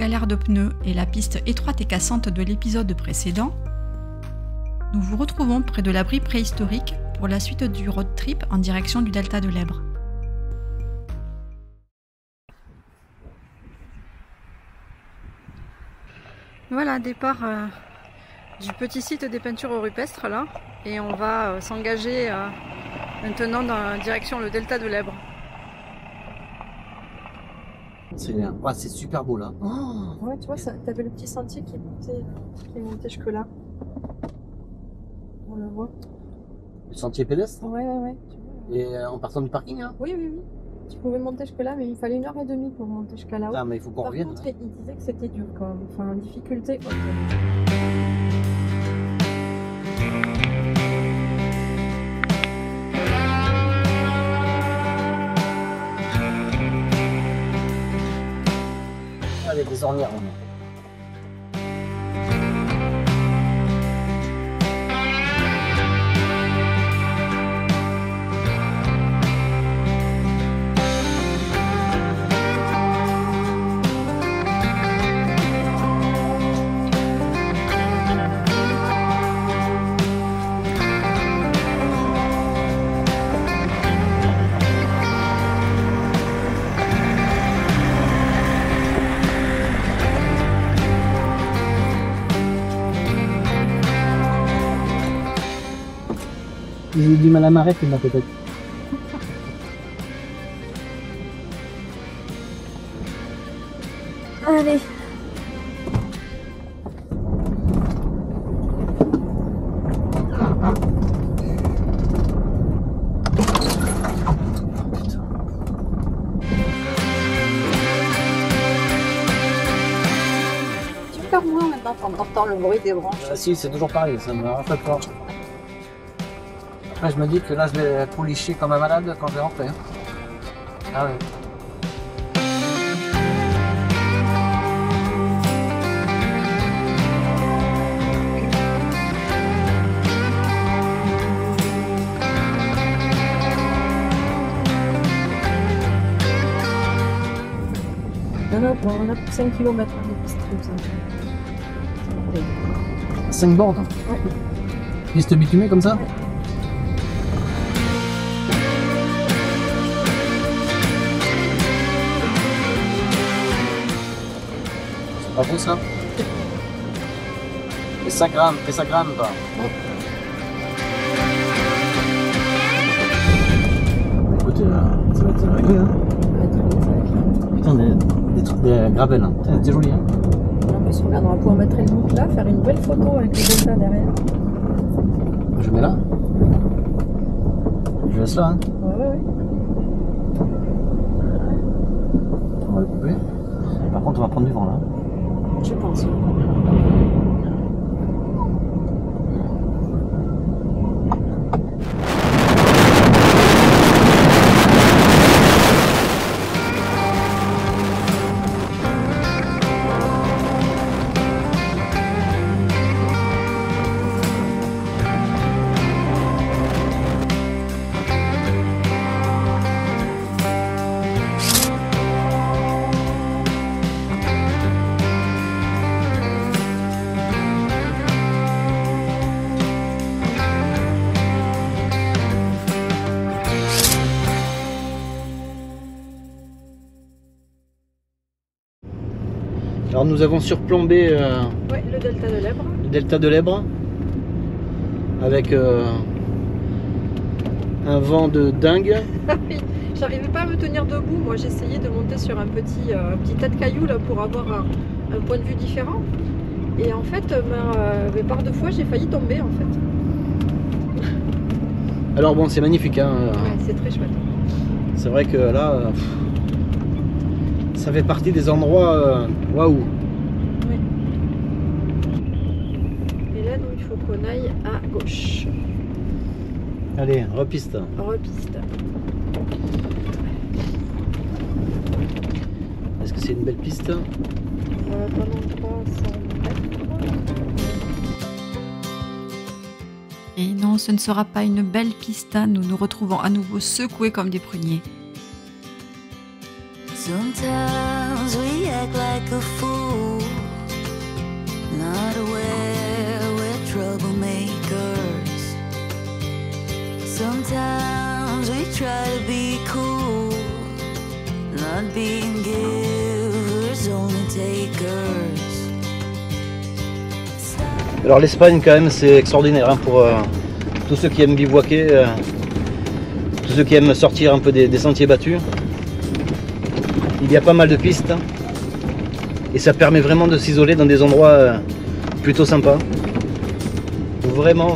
galère de pneus et la piste étroite et cassante de l'épisode précédent, nous vous retrouvons près de l'abri préhistorique pour la suite du road trip en direction du delta de l'Èbre. Voilà, départ du petit site des peintures rupestres là, et on va s'engager maintenant dans la direction le delta de l'Èbre. C'est super beau là. Oh ouais, tu vois, t'avais le petit sentier qui montait jusque là. On le voit. Le sentier pédestre. Ouais. Et en partant du parking, hein. Oui. Tu pouvais monter jusque là, mais il fallait 1h30 pour monter jusqu'à là-haut. Ah, mais il faut qu'on revienne. Par contre, il disait que c'était dur quand même. Enfin, difficulté haute. Avec des ornières. J'ai eu du mal à m'arrêter là peut-être. Allez. Tu perds moins maintenant quand on entend le bruit des branches. Si, c'est toujours pareil, ça me rafraîchit pas. Après, je me dis que là, je vais poulicher comme un malade quand je vais rentrer. Ah ouais. On a 5 km de piste comme ça. 5 bornes. Ouais. Piste bitumée comme ça. Ouais. C'est pas beau ça. Et ça grammes pas. Écoute, ça va être réglé hein. Putain, des trucs de gravel, hein. Putain, c'était joli hein. En plus, regarde, on va pouvoir mettre le look là, faire une belle photo avec le delta derrière. Je mets là. Je laisse là hein. Ouais. On va le couper. Par contre, on va prendre du vent là. Je pense. Alors nous avons surplombé Ouais, le delta de l'Èbre. le delta de l'Èbre avec un vent de dingue. Oui, j'arrivais pas à me tenir debout. Moi, j'essayais de monter sur un petit tas de cailloux là, pour avoir un point de vue différent. Et en fait, par deux fois, j'ai failli tomber en fait. Alors bon, c'est magnifique hein. Ouais, c'est très chouette. C'est vrai que là, ça fait partie des endroits waouh. Oui. Et là, nous, il faut qu'on aille à gauche. Allez, repiste. Repiste. Est-ce que c'est une belle piste? Pendant 300 mètres. Et non, ce ne sera pas une belle pista, nous nous retrouvons à nouveau secoués comme des pruniers. Sometimes we act like a fool, not aware we're troublemakers. Sometimes we try to be cool, not being givers, only takers. Alors l'Espagne quand même c'est extraordinaire hein, pour tous ceux qui aiment bivouaquer, tous ceux qui aiment sortir un peu des sentiers battus. Il y a pas mal de pistes hein, et ça permet vraiment de s'isoler dans des endroits plutôt sympas. Vraiment,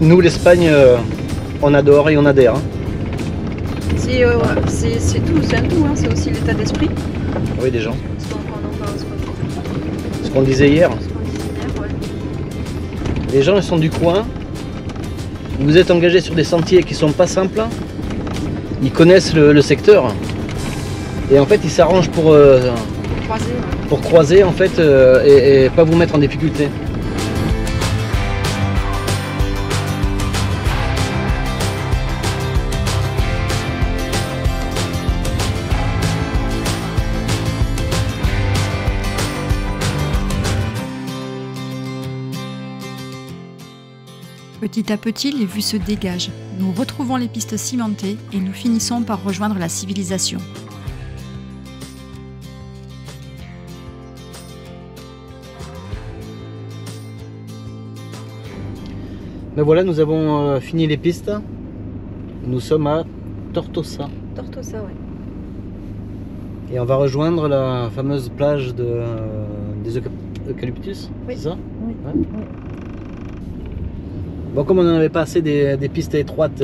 nous l'Espagne on adore et on adhère. Hein. C'est tout, c'est un tout, hein. C'est aussi l'état d'esprit. Oui, des gens. Ce qu'on disait hier. Les gens ils sont du coin, vous êtes engagés sur des sentiers qui sont pas simples, ils connaissent le secteur et en fait ils s'arrangent pour croiser en fait et pas vous mettre en difficulté. Petit à petit, les vues se dégagent. Nous retrouvons les pistes cimentées et nous finissons par rejoindre la civilisation. Ben voilà, nous avons fini les pistes. Nous sommes à Tortosa. Tortosa, ouais. Et on va rejoindre la fameuse plage des eucalyptus, oui. C'est ça? Oui. Ouais. Oui. Bon, comme on n'en avait pas assez des pistes étroites,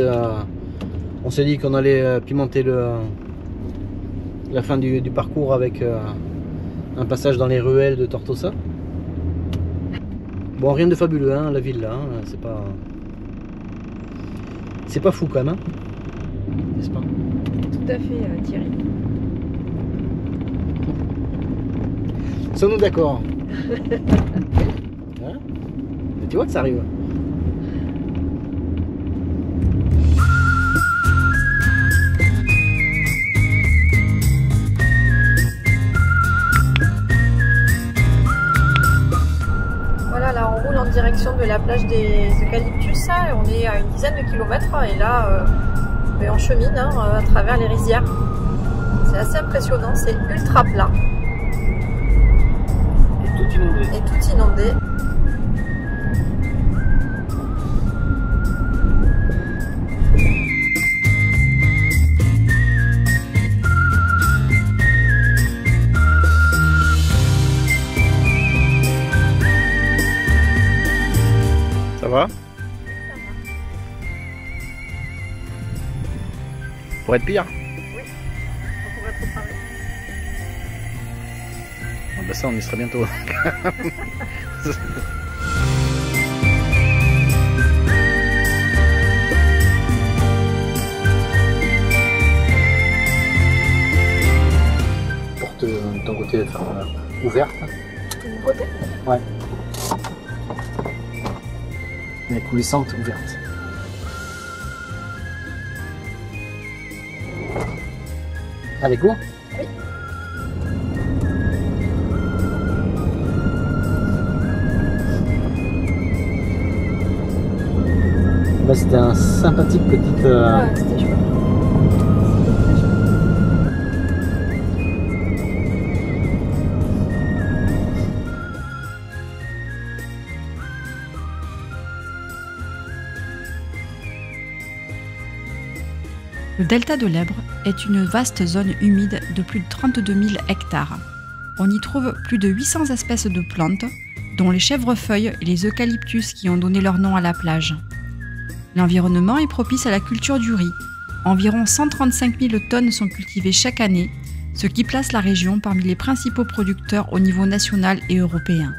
on s'est dit qu'on allait pimenter la fin du parcours avec un passage dans les ruelles de Tortosa. Bon, rien de fabuleux, hein, la ville là, hein, c'est pas fou quand même, hein, n'est-ce pas? Tout à fait, Thierry. Sommes-nous d'accord? Hein? Tu vois que ça arrive. Voilà, là on roule en direction de la plage des Eucalyptus, hein, on est à une dizaine de kilomètres et là on chemine hein, à travers les rizières. C'est assez impressionnant, c'est ultra plat. Et tout inondé. Et tout inondé. Ça va? Pour être pire? Oui, on pourrait trop parler. Bon, bah ça on y sera bientôt. Porte de ton côté ouverte. De mon côté? Ouais. Mais coulissante ouverte. Allez, go! Oui. Bah, c'était un sympathique petit. Ouais, c'était chouette. Le delta de l'Èbre est une vaste zone humide de plus de 32 000 hectares. On y trouve plus de 800 espèces de plantes, dont les chèvrefeuilles et les eucalyptus qui ont donné leur nom à la plage. L'environnement est propice à la culture du riz. Environ 135 000 tonnes sont cultivées chaque année, ce qui place la région parmi les principaux producteurs au niveau national et européen.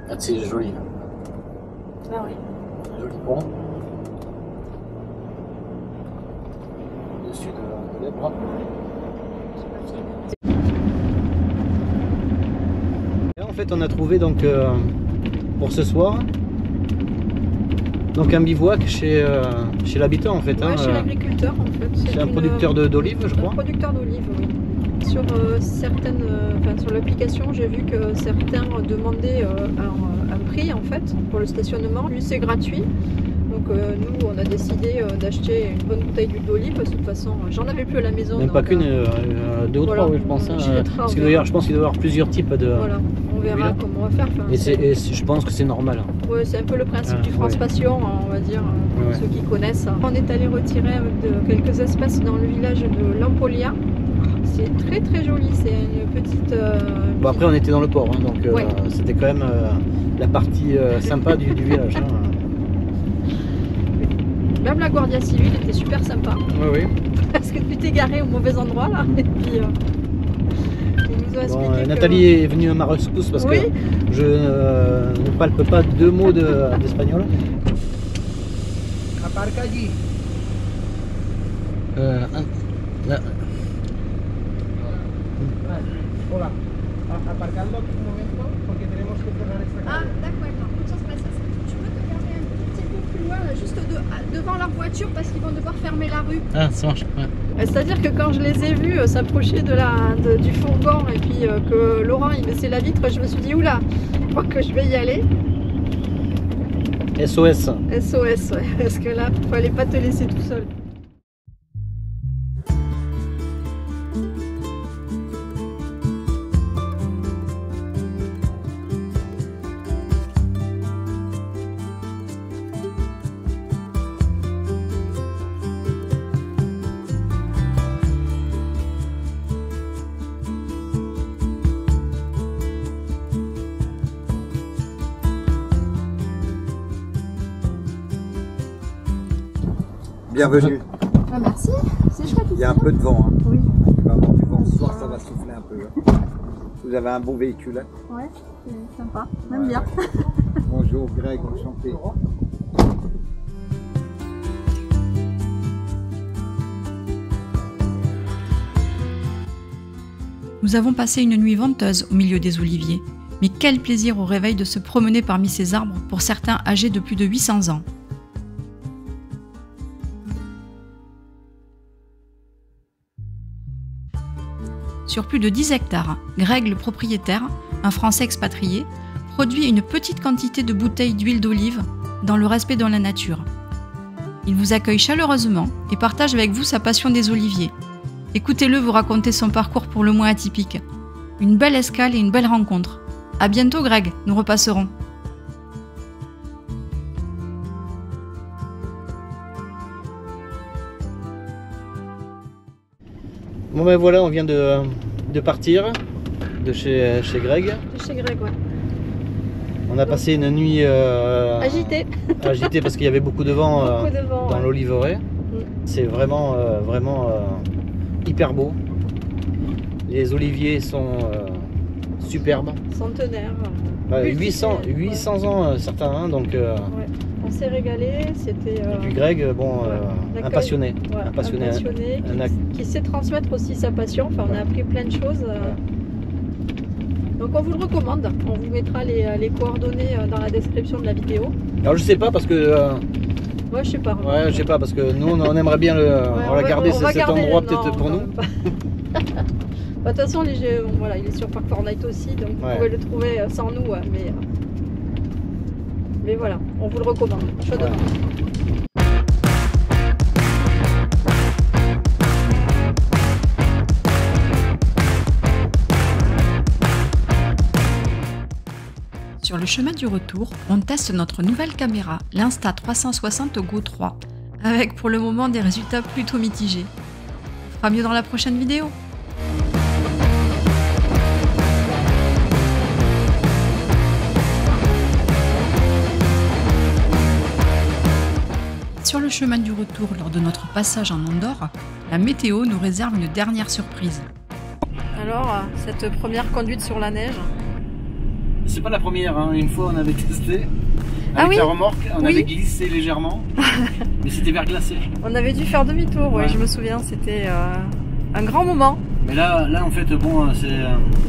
Ah, c'est joli. Ah oui. Joli pont. Au-dessus de l'Èbre. Et en fait, on a trouvé donc pour ce soir Donc un bivouac chez l'habitant en fait. Ouais, hein, chez l'agriculteur en fait. C'est un producteur d'olives, je crois. Un producteur d'olives, oui. Sur certaines, sur l'application, j'ai vu que certains demandaient un prix en fait pour le stationnement. Lui, c'est gratuit. Donc nous, on a décidé d'acheter une bonne bouteille d'huile d'olive parce que de toute façon, j'en avais plus à la maison. Même pas qu'une, deux ou trois, oui, je pense. Hein, parce que d'ailleurs, je pense qu'il doit y avoir plusieurs types de. Voilà, on verra comment on va faire. Et je pense que c'est normal. Ouais, c'est un peu le principe du France Passion, on va dire, pour ceux qui connaissent. On est allé retirer quelques espèces dans le village de Lampolia. C'est très très joli, c'est une petite... Bon, après, on était dans le port, hein, donc c'était quand même la partie sympa du village. Hein. Même la Guardia Civile était super sympa. Oui, oui. Parce que tu t'es garé au mauvais endroit là. Et puis ils nous ont expliqué Nathalie est venue à ma rescousse parce que je ne palpe pas deux mots d'espagnol. Aparca allí. Hola. Aparcando aquí un momento porque tenemos que cerrar esta calle. Ah, d'accord. Muchas gracias. Tu peux te garer un petit peu plus loin, là, juste devant leur voiture parce qu'ils vont devoir fermer la rue. Ah, ça marche. Ouais. C'est-à-dire que quand je les ai vus s'approcher du fourgon et puis que Laurent il baissait la vitre, je me suis dit oula, je crois que je vais y aller. SOS. SOS, ouais. Parce que là, il fallait pas te laisser tout seul. Bienvenue. Ah, merci, c'est chouette. Il y a un peu de vent. Hein. Oui. Il va y avoir du vent ce soir, ça va souffler un peu. Hein. Vous avez un bon véhicule. Hein. Ouais, c'est sympa. J'aime bien. Bonjour Greg, enchanté. Nous avons passé une nuit venteuse au milieu des oliviers. Mais quel plaisir au réveil de se promener parmi ces arbres, pour certains âgés de plus de 800 ans. Sur plus de 10 hectares, Greg, le propriétaire, un Français expatrié, produit une petite quantité de bouteilles d'huile d'olive dans le respect de la nature. Il vous accueille chaleureusement et partage avec vous sa passion des oliviers. Écoutez-le vous raconter son parcours pour le moins atypique. Une belle escale et une belle rencontre. À bientôt Greg, nous repasserons. Bon ben voilà, on vient de partir de chez Greg. De chez Greg, ouais. On a passé une nuit agitée parce qu'il y avait beaucoup de vent, dans l'oliveraie. C'est vraiment, hyper beau. Les oliviers sont superbes. Centenaire. 800 ans certains, hein, donc... Ouais. On s'est régalé, c'était... Et puis Greg, un passionné. Ouais, un passionné qui sait transmettre aussi sa passion. Enfin, on a appris plein de choses. Donc on vous le recommande. On vous mettra les coordonnées dans la description de la vidéo. Alors je sais pas parce que... Ouais, je sais pas. Ouais, je sais pas parce que nous on aimerait bien on va garder cet endroit peut-être pour nous. De toute façon, il est sur Park Fortnite aussi, donc vous pouvez le trouver sans nous. Mais voilà, on vous le recommande chaudement. Sur le chemin du retour, on teste notre nouvelle caméra, l'Insta360 Go 3, avec pour le moment des résultats plutôt mitigés. On fera mieux dans la prochaine vidéo. Sur le chemin du retour, lors de notre passage en Andorre, la météo nous réserve une dernière surprise. Alors, cette première conduite sur la neige. C'est pas la première, hein. Une fois on avait testé avec la remorque, on avait glissé légèrement, mais c'était verglacé. On avait dû faire demi-tour, ouais, je me souviens, c'était un grand moment. Mais là en fait, bon,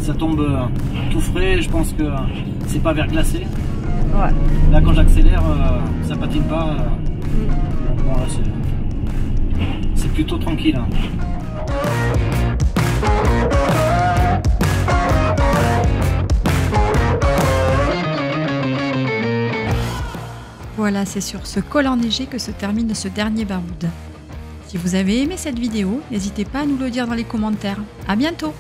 ça tombe tout frais, je pense que c'est pas verglacé. Ouais. Là, quand j'accélère, ça patine pas. Bon, là, c'est plutôt tranquille. Hein. Voilà, c'est sur ce col enneigé que se termine ce dernier Baroud. Si vous avez aimé cette vidéo, n'hésitez pas à nous le dire dans les commentaires. À bientôt!